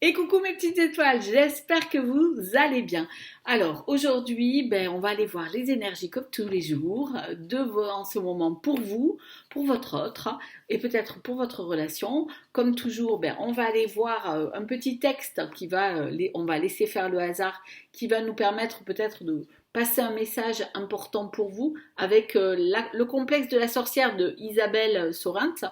Et coucou mes petites étoiles, j'espère que vous allez bien. Alors aujourd'hui, on va aller voir les énergies comme tous les jours, en ce moment pour vous, pour votre autre et peut-être pour votre relation. Comme toujours, on va aller voir un petit texte on va laisser faire le hasard, qui va nous permettre peut-être de passer un message important pour vous avec le complexe de la sorcière de Isabelle Sorinte.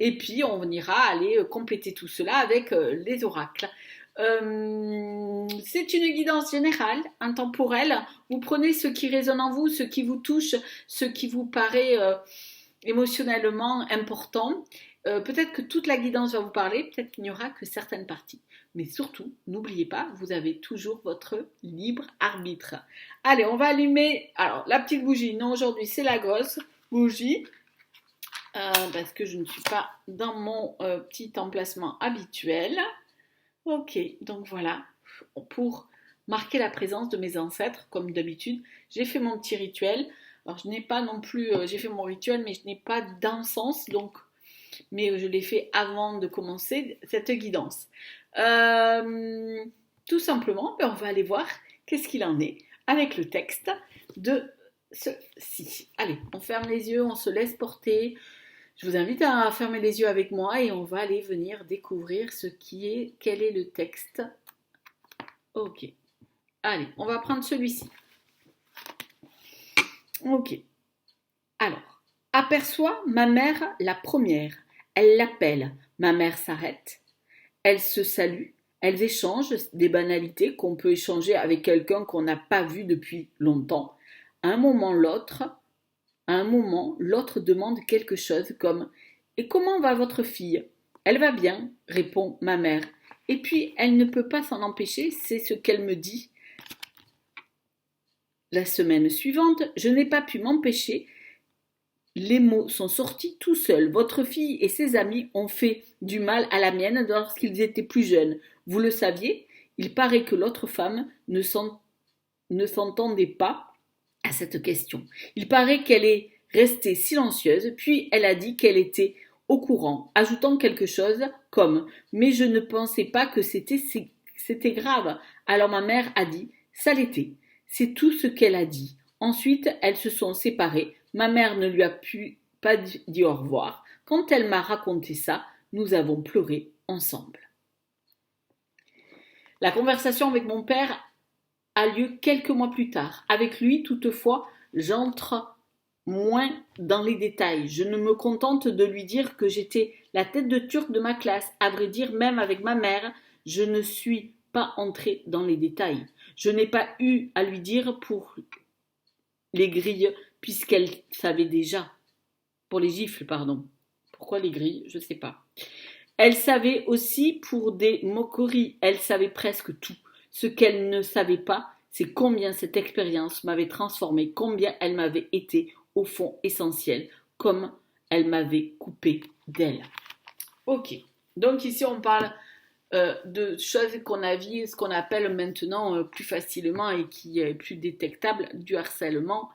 Et puis, on ira aller compléter tout cela avec les oracles. C'est une guidance générale, intemporelle. Vous prenez ce qui résonne en vous, ce qui vous touche, ce qui vous paraît émotionnellement important. Peut-être que toute la guidance va vous parler, peut-être qu'il n'y aura que certaines parties. Mais surtout, n'oubliez pas, vous avez toujours votre libre arbitre. Allez, on va allumer alors la petite bougie. Non, aujourd'hui, c'est la grosse bougie. Parce que je ne suis pas dans mon petit emplacement habituel. Ok, donc voilà, pour marquer la présence de mes ancêtres, comme d'habitude, j'ai fait mon petit rituel. Alors je n'ai pas non plus, j'ai fait mon rituel, mais je n'ai pas d'encens, mais je l'ai fait avant de commencer cette guidance. Tout simplement, on va aller voir qu'est-ce qu'il en est avec le texte de ceci. Allez, on ferme les yeux, on se laisse porter. Je vous invite à fermer les yeux avec moi et on va aller venir découvrir quel est le texte. Ok. Allez, on va prendre celui-ci. Ok. Alors, aperçoit ma mère la première. Elle l'appelle. Ma mère s'arrête. Elles se saluent. Elles échangent des banalités qu'on peut échanger avec quelqu'un qu'on n'a pas vu depuis longtemps. À un moment, l'autre demande quelque chose comme « Et comment va votre fille ?»« Elle va bien, répond ma mère. Et puis, elle ne peut pas s'en empêcher, c'est ce qu'elle me dit. La semaine suivante, je n'ai pas pu m'empêcher. Les mots sont sortis tout seuls. Votre fille et ses amis ont fait du mal à la mienne lorsqu'ils étaient plus jeunes. Vous le saviez ? Il paraît que l'autre femme ne s'entendait pas à cette question. Il paraît qu'elle est restée silencieuse, puis elle a dit qu'elle était au courant, ajoutant quelque chose comme « Mais je ne pensais pas que c'était grave. » Alors ma mère a dit « Ça l'était. » C'est tout ce qu'elle a dit. Ensuite, elles se sont séparées. Ma mère ne lui a pas dit au revoir. Quand elle m'a raconté ça, nous avons pleuré ensemble. La conversation avec mon père a lieu quelques mois plus tard. Avec lui, toutefois, j'entre moins dans les détails. Je ne me contente de lui dire que j'étais la tête de turc de ma classe. À vrai dire, même avec ma mère, je ne suis pas entrée dans les détails. Je n'ai pas eu à lui dire pour les grilles, puisqu'elle savait déjà. Pour les gifles, pardon. Pourquoi les grilles ? Je ne sais pas. Elle savait aussi pour des moqueries. Elle savait presque tout. Ce qu'elle ne savait pas, c'est combien cette expérience m'avait transformée, combien elle m'avait été, au fond, essentielle, comme elle m'avait coupé d'elle. Ok, donc ici on parle de choses qu'on a vues, ce qu'on appelle maintenant plus facilement et qui est plus détectable, du harcèlement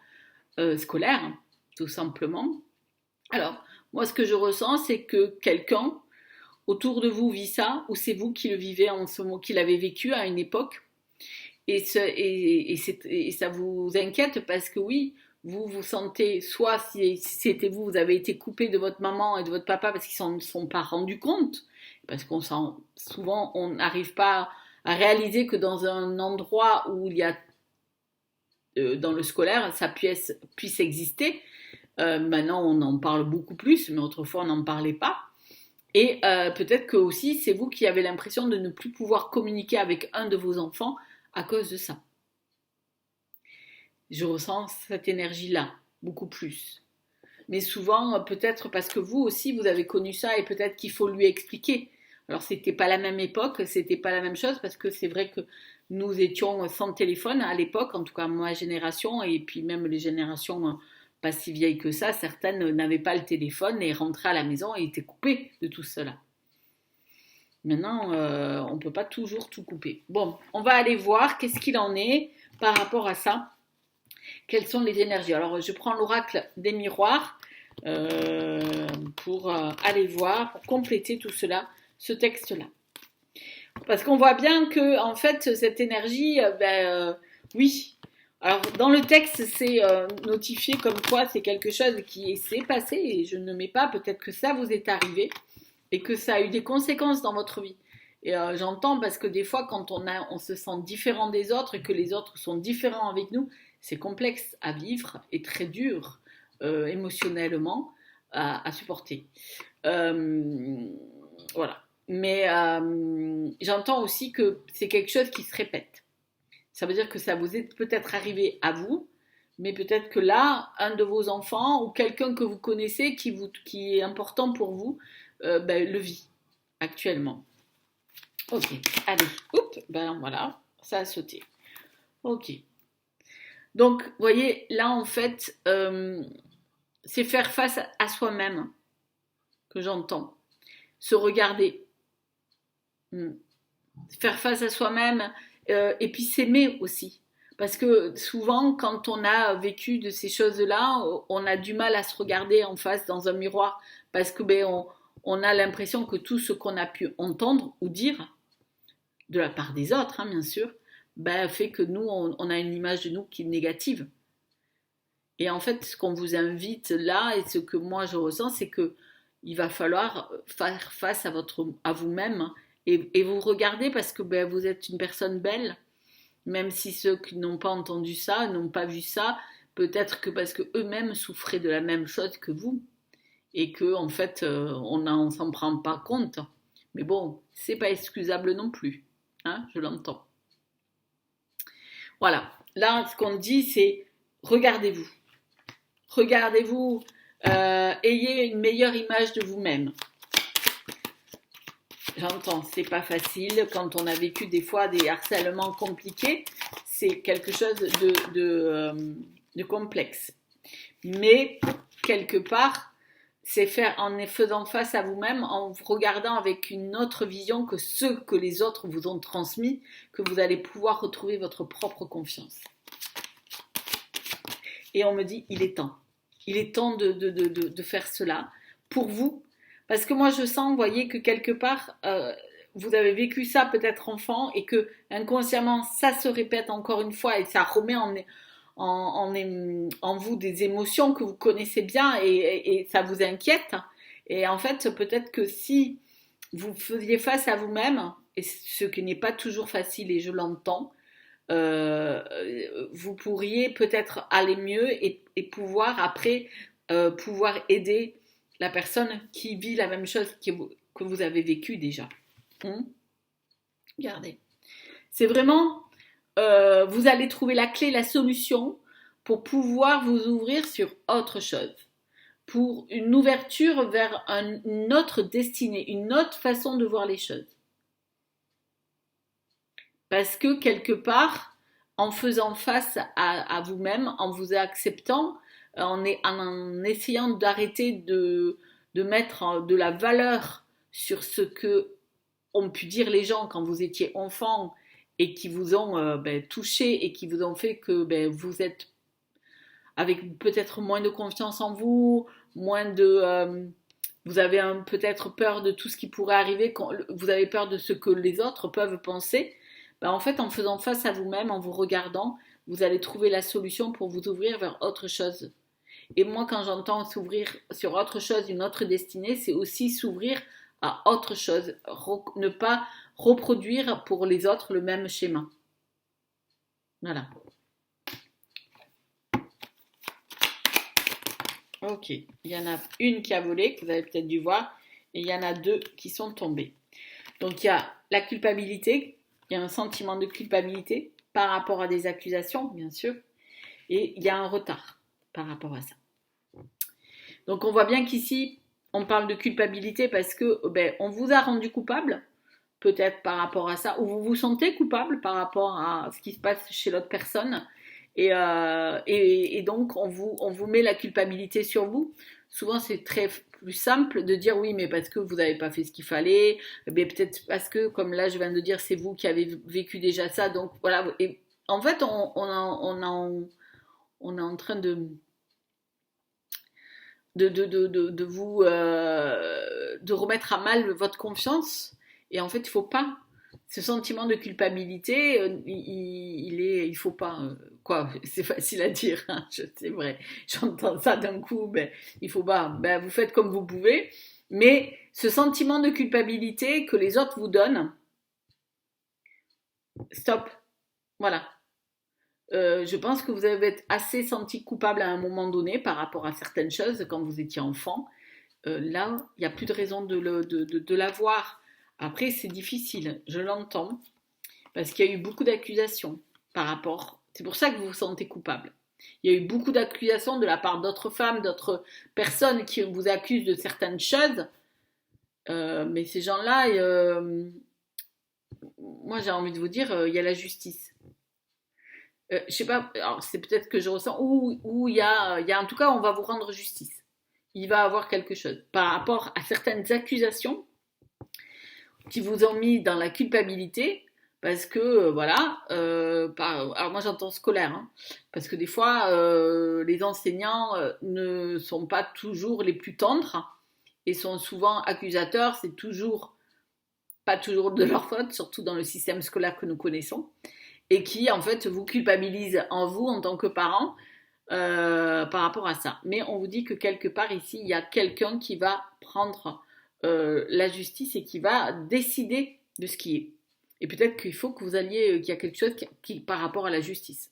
scolaire, tout simplement. Alors, moi ce que je ressens, c'est que quelqu'un autour de vous vit ça, ou c'est vous qui le vivez en ce moment, qui l'avez vécu à une époque, et ça vous inquiète parce que oui, vous vous sentez, soit si c'était vous, vous avez été coupé de votre maman et de votre papa parce qu'ils ne s'en sont pas rendus compte, parce souvent on n'arrive pas à réaliser que dans un endroit où il y a dans le scolaire, ça puisse exister. Maintenant on en parle beaucoup plus, mais autrefois on n'en parlait pas. Et peut-être que aussi c'est vous qui avez l'impression de ne plus pouvoir communiquer avec un de vos enfants à cause de ça. Je ressens cette énergie-là, beaucoup plus. Mais souvent, peut-être parce que vous aussi, vous avez connu ça et peut-être qu'il faut lui expliquer. Alors, c'était pas la même époque, c'était pas la même chose parce que c'est vrai que nous étions sans téléphone à l'époque, en tout cas ma génération, et puis même les générations pas si vieilles que ça, certaines n'avaient pas le téléphone et rentraient à la maison et étaient coupées de tout cela. Maintenant, on ne peut pas toujours tout couper. Bon, on va aller voir qu'est-ce qu'il en est par rapport à ça. Quelles sont les énergies ? Alors, je prends l'oracle des miroirs pour aller voir, pour compléter tout cela, ce texte-là. Parce qu'on voit bien que, en fait, cette énergie, oui. Alors, dans le texte, c'est notifié comme quoi c'est quelque chose qui s'est passé et je ne mets pas, peut-être que ça vous est arrivé et que ça a eu des conséquences dans votre vie. Et j'entends parce que des fois, quand on se sent différent des autres et que les autres sont différents avec nous, c'est complexe à vivre et très dur émotionnellement à supporter. Euh, voilà. Mais j'entends aussi que c'est quelque chose qui se répète. Ça veut dire que ça vous est peut-être arrivé à vous, mais peut-être que là, un de vos enfants ou quelqu'un que vous connaissez qui est important pour vous, le vit actuellement. Ok, allez, oups, ben voilà, ça a sauté. Ok. Donc, vous voyez, là, en fait, c'est faire face à soi-même que j'entends. Se regarder. Faire face à soi-même et puis s'aimer aussi. Parce que souvent, quand on a vécu de ces choses-là, on a du mal à se regarder en face dans un miroir parce que on a l'impression que tout ce qu'on a pu entendre ou dire, de la part des autres, hein, bien sûr, fait que nous, on a une image de nous qui est négative. Et en fait, ce qu'on vous invite là et ce que moi je ressens, c'est que il va falloir faire face à vous-même et vous regarder parce que vous êtes une personne belle, même si ceux qui n'ont pas entendu ça, n'ont pas vu ça, peut-être que parce que eux-mêmes souffraient de la même chose que vous et que en fait on s'en prend pas compte. Mais bon, c'est pas excusable non plus, hein, je l'entends. Voilà, là ce qu'on dit c'est regardez-vous. Regardez-vous, ayez une meilleure image de vous-même. J'entends, c'est pas facile quand on a vécu des fois des harcèlements compliqués, c'est quelque chose de complexe. Mais quelque part, c'est faire en faisant face à vous-même, en vous regardant avec une autre vision que ceux que les autres vous ont transmis, que vous allez pouvoir retrouver votre propre confiance. Et on me dit, il est temps. Il est temps de faire cela pour vous. Parce que moi, je sens, vous voyez, que quelque part, vous avez vécu ça peut-être enfant et que inconsciemment, ça se répète encore une fois et ça remet en vous des émotions que vous connaissez bien et ça vous inquiète. Et en fait, peut-être que si vous faisiez face à vous-même, et ce qui n'est pas toujours facile et je l'entends, vous pourriez peut-être aller mieux et pouvoir après pouvoir aider la personne qui vit la même chose que vous avez vécu déjà. Regardez. C'est vraiment, vous allez trouver la clé, la solution pour pouvoir vous ouvrir sur autre chose. Pour une ouverture vers une autre destinée, une autre façon de voir les choses. Parce que quelque part, en faisant face à vous-même, en vous acceptant, en essayant d'arrêter de mettre de la valeur sur ce que ont pu dire les gens quand vous étiez enfant et qui vous ont touché et qui vous ont fait que vous êtes avec peut-être moins de confiance en vous, moins de... vous avez peut-être peur de tout ce qui pourrait arriver, vous avez peur de ce que les autres peuvent penser. En fait, en faisant face à vous-même, en vous regardant, vous allez trouver la solution pour vous ouvrir vers autre chose. Et moi, quand j'entends s'ouvrir sur autre chose, une autre destinée, c'est aussi s'ouvrir à autre chose. Ne pas reproduire pour les autres le même schéma. Voilà. Ok. Il y en a une qui a volé, que vous avez peut-être dû voir, et il y en a deux qui sont tombées. Donc, il y a la culpabilité. Il y a un sentiment de culpabilité par rapport à des accusations, bien sûr, et il y a un retard par rapport à ça. Donc on voit bien qu'ici, on parle de culpabilité parce que on vous a rendu coupable, peut-être par rapport à ça, ou vous vous sentez coupable par rapport à ce qui se passe chez l'autre personne, et donc on vous met la culpabilité sur vous. Souvent c'est très plus simple de dire oui, mais parce que vous n'avez pas fait ce qu'il fallait, peut-être parce que, comme là je viens de dire, c'est vous qui avez vécu déjà ça, donc voilà. Et en fait, on est en train de vous de remettre à mal votre confiance, et en fait il faut pas. Ce sentiment de culpabilité, il faut pas, quoi, c'est facile à dire, hein, c'est vrai, j'entends ça d'un coup, ben, il faut pas, ben, vous faites comme vous pouvez, mais ce sentiment de culpabilité que les autres vous donnent, stop, voilà. Je pense que vous avez été assez senti coupable à un moment donné par rapport à certaines choses quand vous étiez enfant. Là, il n'y a plus de raison de l'avoir. Après, c'est difficile, je l'entends, parce qu'il y a eu beaucoup d'accusations par rapport. C'est pour ça que vous vous sentez coupable. Il y a eu beaucoup d'accusations de la part d'autres femmes, d'autres personnes qui vous accusent de certaines choses. Mais ces gens-là, moi j'ai envie de vous dire, il y a la justice. Je sais pas, alors c'est peut-être que je ressens, ou il y a en tout cas, on va vous rendre justice. Il va avoir quelque chose par rapport à certaines accusations qui vous ont mis dans la culpabilité parce que voilà, alors moi j'entends scolaire, hein, parce que des fois les enseignants ne sont pas toujours les plus tendres et sont souvent accusateurs, c'est toujours pas toujours de leur faute, surtout dans le système scolaire que nous connaissons, et qui en fait vous culpabilisent en vous en tant que parent par rapport à ça. Mais on vous dit que quelque part ici, il y a quelqu'un qui va prendre la justice et qui va décider de ce qui est. Et peut-être qu'il faut que vous alliez, qu'il y a quelque chose qui par rapport à la justice,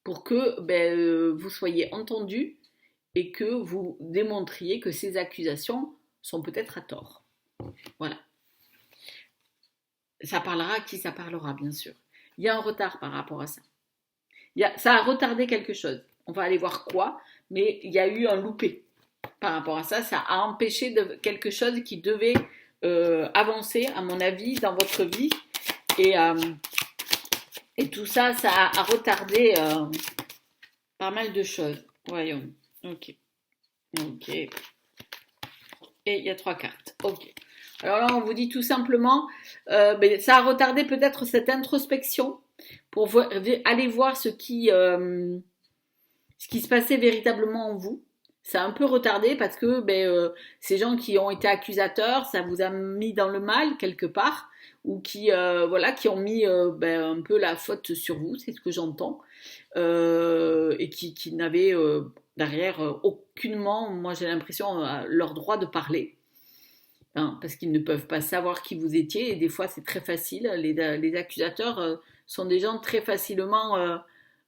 pour que vous soyez entendu et que vous démontriez que ces accusations sont peut-être à tort. Voilà. Ça parlera à qui ça parlera, bien sûr. Il y a un retard par rapport à ça. Ça a retardé quelque chose. On va aller voir quoi, mais il y a eu un loupé par rapport à ça. Ça a empêché quelque chose qui devait avancer, à mon avis, dans votre vie. Et tout ça, ça a retardé pas mal de choses. Voyons. Ok. Ok. Et il y a 3 cartes. Ok. Alors là, on vous dit tout simplement, ça a retardé peut-être cette introspection pour aller voir ce qui se passait véritablement en vous. Ça a un peu retardé parce que ces gens qui ont été accusateurs, ça vous a mis dans le mal quelque part, ou qui ont mis un peu la faute sur vous, c'est ce que j'entends, et qui n'avaient derrière aucunement, moi j'ai l'impression, leur droit de parler. Hein, parce qu'ils ne peuvent pas savoir qui vous étiez, et des fois c'est très facile. Les accusateurs sont des gens très facilement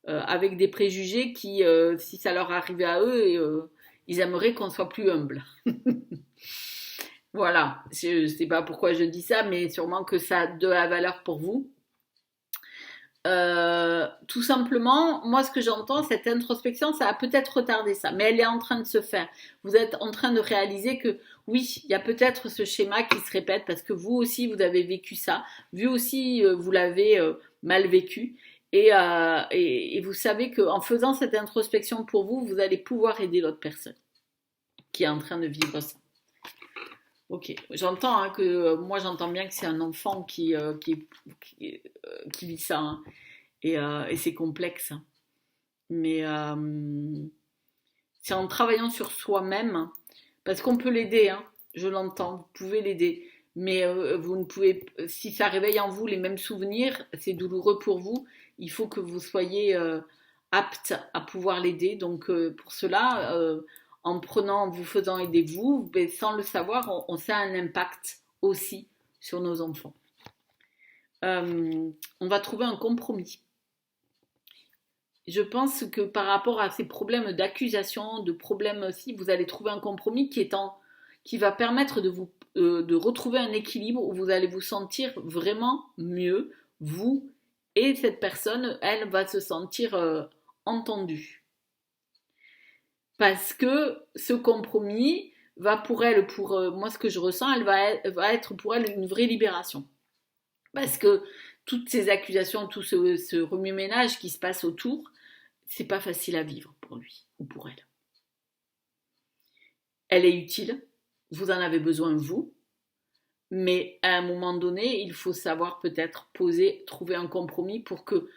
avec des préjugés qui, si ça leur arrivait à eux, ils aimeraient qu'on soit plus humble. Voilà, je ne sais pas pourquoi je dis ça, mais sûrement que ça a de la valeur pour vous. Tout simplement, moi ce que j'entends, cette introspection, ça a peut-être retardé ça, mais elle est en train de se faire. Vous êtes en train de réaliser que oui, il y a peut-être ce schéma qui se répète parce que vous aussi vous avez vécu ça, vous aussi vous l'avez mal vécu, et vous savez qu'en faisant cette introspection pour vous, vous allez pouvoir aider l'autre personne qui est en train de vivre ça. Ok, j'entends hein, que moi j'entends bien que c'est un enfant qui vit ça. Hein. Et c'est complexe. Mais c'est en travaillant sur soi-même, parce qu'on peut l'aider, hein, je l'entends, vous pouvez l'aider, mais vous ne pouvez, si ça réveille en vous les mêmes souvenirs, c'est douloureux pour vous, il faut que vous soyez apte à pouvoir l'aider. Donc pour cela, en vous faisant aider vous, sans le savoir, on a un impact aussi sur nos enfants. On va trouver un compromis. Je pense que par rapport à ces problèmes d'accusation, de problèmes aussi, vous allez trouver un compromis qui va permettre de retrouver un équilibre où vous allez vous sentir vraiment mieux, vous et cette personne, elle va se sentir entendue. Parce que ce compromis va pour elle, moi ce que je ressens, elle va être pour elle une vraie libération. Parce que toutes ces accusations, tout ce remue-ménage qui se passe autour, c'est pas facile à vivre pour lui ou pour elle. Elle est utile, vous en avez besoin vous, mais à un moment donné, il faut savoir peut-être trouver un compromis pour que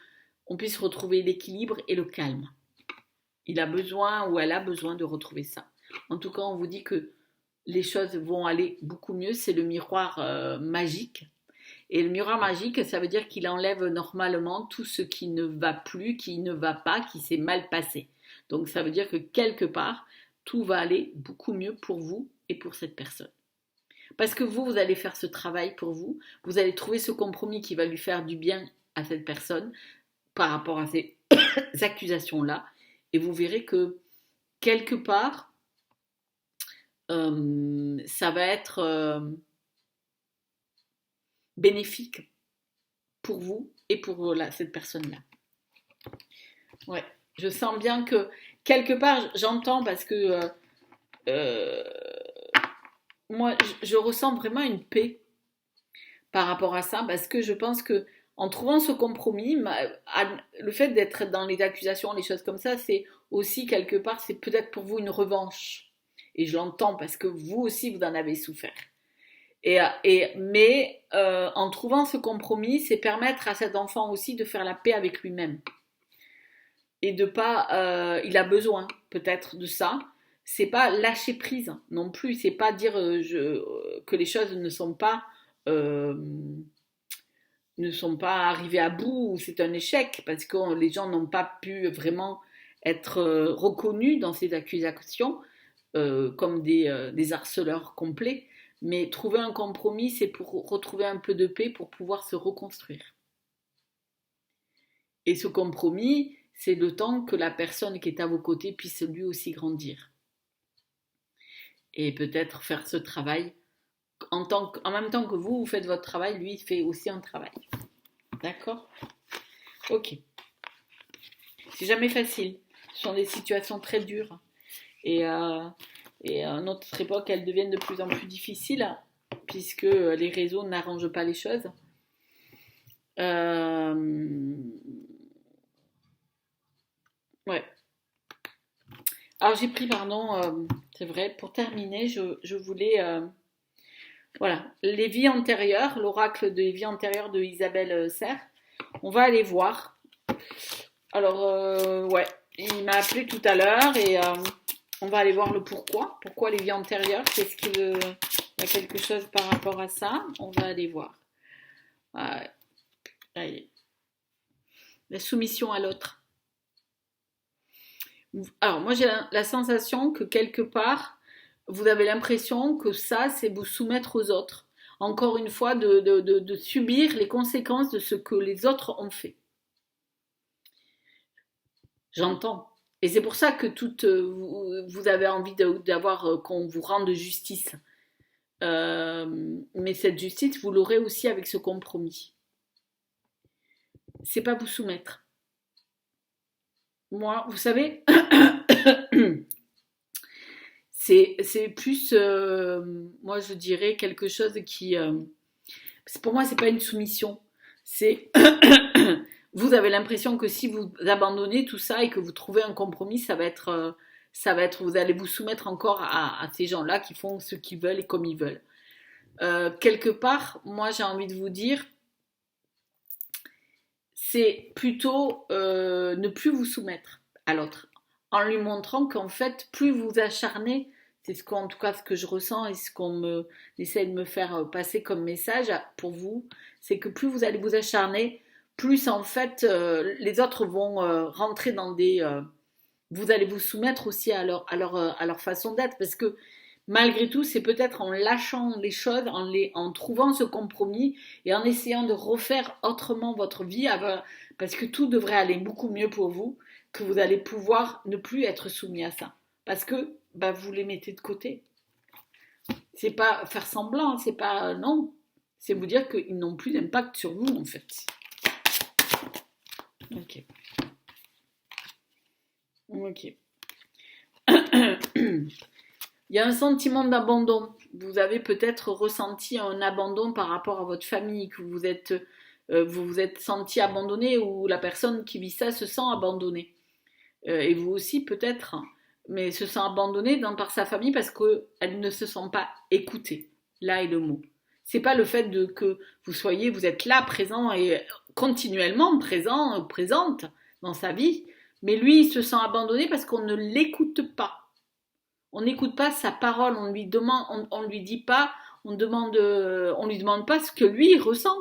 on puisse retrouver l'équilibre et le calme. Il a besoin ou elle a besoin de retrouver ça. En tout cas, on vous dit que les choses vont aller beaucoup mieux, c'est le miroir magique. Et le miroir magique, ça veut dire qu'il enlève normalement tout ce qui ne va plus, qui ne va pas, qui s'est mal passé. Donc ça veut dire que quelque part, tout va aller beaucoup mieux pour vous et pour cette personne. Parce que vous allez faire ce travail pour vous, vous allez trouver ce compromis qui va lui faire du bien à cette personne par rapport à ces accusations-là, et vous verrez que quelque part, ça va être bénéfique pour vous et pour cette personne-là. Ouais, je sens bien que quelque part, j'entends parce que moi, je ressens vraiment une paix par rapport à ça, parce que je pense que en trouvant ce compromis, le fait d'être dans les accusations, les choses comme ça, c'est aussi quelque part, c'est peut-être pour vous une revanche. Et je l'entends parce que vous aussi, vous en avez souffert. Mais en trouvant ce compromis, c'est permettre à cet enfant aussi de faire la paix avec lui-même. Et de pas, il a besoin peut-être de ça. C'est pas lâcher prise non plus. C'est pas dire que les choses euh, ne sont pas arrivées à bout ou c'est un échec parce que les gens n'ont pas pu vraiment être reconnus dans ces accusations comme des harceleurs complets. Mais trouver un compromis, c'est pour retrouver un peu de paix pour pouvoir se reconstruire. Et ce compromis, c'est le temps que la personne qui est à vos côtés puisse lui aussi grandir. Et peut-être faire ce travail. En même temps que vous faites votre travail, lui, il fait aussi un travail. D'accord ? Ok. C'est jamais facile. Ce sont des situations très dures. Et à notre époque, elles deviennent de plus en plus difficiles puisque les réseaux n'arrangent pas les choses. Ouais. Alors j'ai pris, pardon, c'est vrai, pour terminer, je voulais, voilà, les vies antérieures, l'oracle des vies antérieures de Isabelle Serre. On va aller voir. Alors, ouais, il m'a appelé tout à l'heure et on va aller voir le pourquoi. Pourquoi les vies antérieures? Qu'est-ce qu'il y a quelque chose par rapport à ça? On va aller voir. Allez. La soumission à l'autre. Alors, moi, j'ai la sensation que quelque part, vous avez l'impression que ça, c'est vous soumettre aux autres. Encore une fois, de subir les conséquences de ce que les autres ont fait. J'entends. Et c'est pour ça que vous avez envie d'avoir qu'on vous rende justice. Mais cette justice, vous l'aurez aussi avec ce compromis. C'est pas vous soumettre. Moi, vous savez, c'est plus, moi je dirais quelque chose qui, pour moi c'est pas une soumission, c'est, vous avez l'impression que si vous abandonnez tout ça et que vous trouvez un compromis, ça va être, vous allez vous soumettre encore à ces gens-là qui font ce qu'ils veulent et comme ils veulent. Quelque part, moi j'ai envie de vous dire, c'est plutôt ne plus vous soumettre à l'autre, en lui montrant qu'en fait, plus vous acharnez, c'est en tout cas ce que je ressens et ce qu'on essaie de me faire passer comme message pour vous, c'est que plus vous allez vous acharner, plus en fait les autres vont rentrer dans vous allez vous soumettre aussi à leur façon d'être, parce que malgré tout, c'est peut-être en lâchant les choses, en trouvant ce compromis et en essayant de refaire autrement votre vie, parce que tout devrait aller beaucoup mieux pour vous, que vous allez pouvoir ne plus être soumis à ça. Parce que vous les mettez de côté. C'est pas faire semblant, c'est pas... Non, c'est vous dire qu'ils n'ont plus d'impact sur vous, en fait. Ok. Ok. Il y a un sentiment d'abandon. Vous avez peut-être ressenti un abandon par rapport à votre famille, que vous vous êtes senti abandonné ou la personne qui vit ça se sent abandonnée. Et vous aussi peut-être, mais se sent abandonnée par sa famille parce qu'elle ne se sent pas écoutée. Là est le mot. C'est pas le fait que vous êtes là, présent et continuellement présente dans sa vie, mais lui il se sent abandonné parce qu'on ne l'écoute pas. On n'écoute pas sa parole, on lui dit pas, on lui demande pas ce que lui il ressent.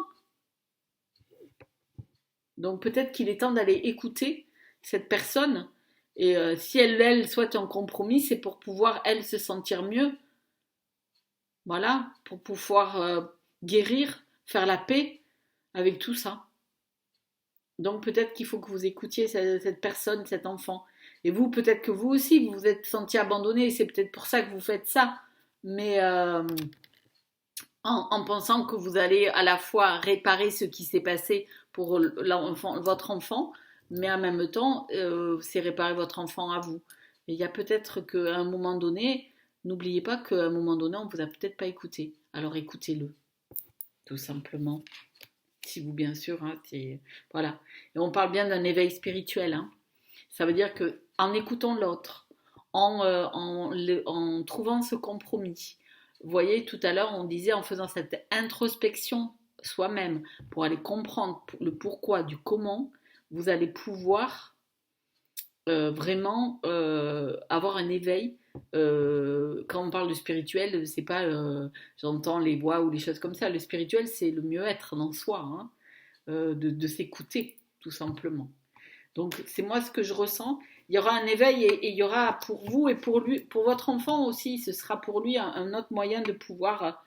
Donc peut-être qu'il est temps d'aller écouter cette personne. Et si elle souhaite un compromis, c'est pour pouvoir, elle, se sentir mieux. Voilà, pour pouvoir guérir, faire la paix avec tout ça. Donc peut-être qu'il faut que vous écoutiez cette personne, cet enfant. Et vous, peut-être que vous aussi, vous vous êtes senti abandonné, et c'est peut-être pour ça que vous faites ça. Mais en pensant que vous allez à la fois réparer ce qui s'est passé pour votre enfant, mais en même temps, c'est réparer votre enfant à vous. Et il y a peut-être qu'à un moment donné, n'oubliez pas qu'à un moment donné, on vous a peut-être pas écouté. Alors écoutez-le, tout simplement. Si vous, bien sûr, hein, voilà. Et on parle bien d'un éveil spirituel. Hein. Ça veut dire que en écoutant l'autre, en trouvant ce compromis, vous voyez, tout à l'heure, on disait en faisant cette introspection soi-même pour aller comprendre le pourquoi du comment, vous allez pouvoir vraiment avoir un éveil. Quand on parle de spirituel, c'est pas j'entends les voix ou les choses comme ça. Le spirituel, c'est le mieux-être dans soi, hein, de s'écouter, tout simplement. Donc c'est moi ce que je ressens. Il y aura un éveil et il y aura pour vous et pour lui, pour votre enfant aussi, ce sera pour lui un autre moyen de pouvoir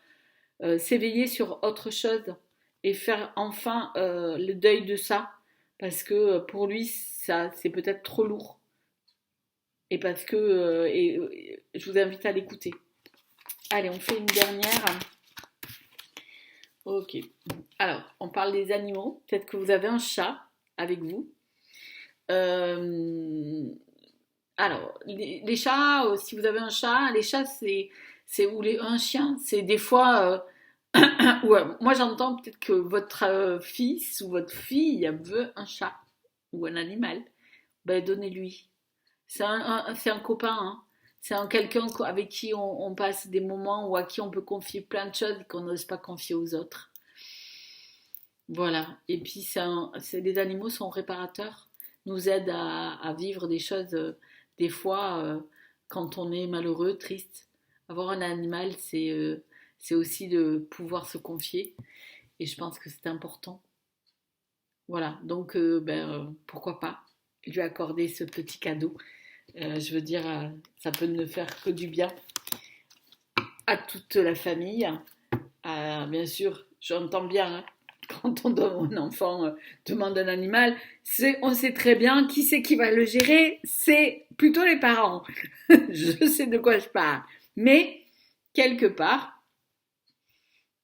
s'éveiller sur autre chose et faire enfin le deuil de ça, parce que pour lui ça c'est peut-être trop lourd et parce que je vous invite à l'écouter. Allez, on fait une dernière. Ok. Alors, on parle des animaux. Peut-être que vous avez un chat avec vous. Euh, alors, les chats, si vous avez un chat, les chats, ou un chien, c'est des fois. Ouais, moi, j'entends peut-être que votre fils ou votre fille veut un chat ou un animal. Ben, donnez-lui. C'est un copain, hein. C'est quelqu'un avec qui on passe des moments ou à qui on peut confier plein de choses qu'on n'ose pas confier aux autres. Voilà. Et puis, les animaux sont réparateurs, nous aident à vivre des choses, des fois, quand on est malheureux, triste. Avoir un animal, c'est aussi de pouvoir se confier. Et je pense que c'est important. Voilà. Donc, pourquoi pas lui accorder ce petit cadeau. Je veux dire, ça peut ne faire que du bien à toute la famille. Bien sûr, j'entends bien, hein, quand un enfant demande un animal, on sait très bien qui c'est qui va le gérer, c'est plutôt les parents. Je sais de quoi je parle. Mais, quelque part,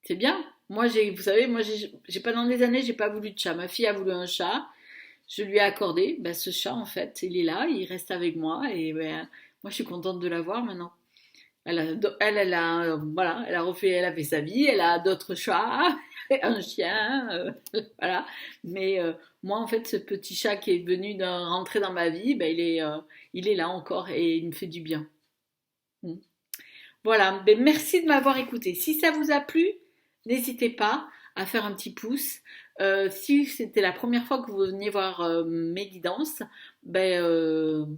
c'est bien. Moi, vous savez, pendant des années, j'ai pas voulu de chat. Ma fille a voulu un chat. Je lui ai accordé. Ben, ce chat, en fait, il est là, il reste avec moi. Et ben, moi, je suis contente de l'avoir maintenant. Voilà, elle a fait sa vie, elle a d'autres chats, un chien, voilà. Mais moi, en fait, ce petit chat qui est venu rentrer dans ma vie, ben, il est là encore et il me fait du bien. Mm. Voilà, ben, merci de m'avoir écouté. Si ça vous a plu, n'hésitez pas à faire un petit pouce. Si c'était la première fois que vous veniez voir mes guidances, ben,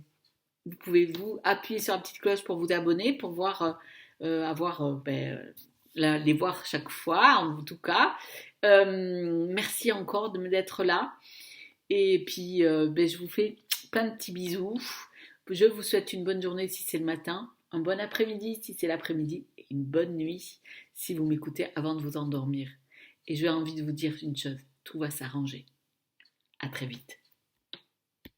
vous pouvez vous appuyer sur la petite cloche pour vous abonner, pour avoir les voir chaque fois, en tout cas. Merci encore d'être là. Et puis, je vous fais plein de petits bisous. Je vous souhaite une bonne journée si c'est le matin, un bon après-midi si c'est l'après-midi, et une bonne nuit si vous m'écoutez avant de vous endormir. Et j'ai envie de vous dire une chose, tout va s'arranger. À très vite.